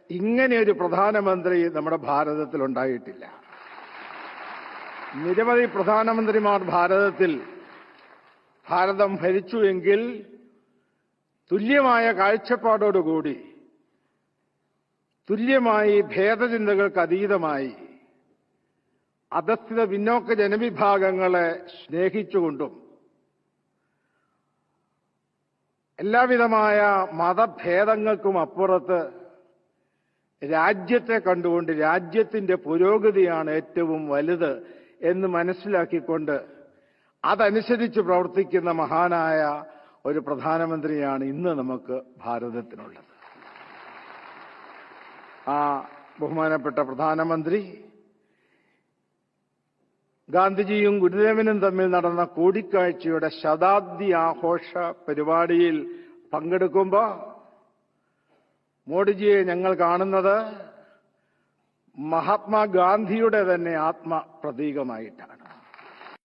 ഇങ്ങനെയൊരു പ്രധാനമന്ത്രി നമ്മുടെ ഭാരതത്തിൽ ഉണ്ടായിട്ടില്ല. നിരവധി പ്രധാനമന്ത്രിമാർ ഭാരതം ഭരിച്ചുവെങ്കിൽ തുല്യമായ കാഴ്ചപ്പാടോടുകൂടി, തുല്യമായി ഭേദചിന്തകൾക്ക് അതീതമായി അധസ്ഥിത പിന്നോക്ക ജനവിഭാഗങ്ങളെ സ്നേഹിച്ചുകൊണ്ടും എല്ലാവിധമായ മതഭേദങ്ങൾക്കും അപ്പുറത്ത് രാജ്യത്തെ കണ്ടുകൊണ്ട് രാജ്യത്തിന്റെ പുരോഗതിയാണ് ഏറ്റവും വലുത് എന്ന് മനസ്സിലാക്കിക്കൊണ്ട് അതനുസരിച്ച് പ്രവർത്തിക്കുന്ന മഹാനായ ഒരു പ്രധാനമന്ത്രിയാണ് ഇന്ന് നമുക്ക് ഭാരതത്തിനുള്ളത്. ആ ബഹുമാനപ്പെട്ട പ്രധാനമന്ത്രി ഗാന്ധിജിയും ഗുരുദേവനും തമ്മിൽ നടന്ന കൂടിക്കാഴ്ചയുടെ ശതാബ്ദി ആഘോഷ പരിപാടിയിൽ പങ്കെടുക്കുമ്പോൾ മോഡിജിയെ ഞങ്ങൾ കാണുന്നത് മഹാത്മാഗാന്ധിയുടെ തന്നെ ആത്മപ്രതീകമായിട്ടാണ്.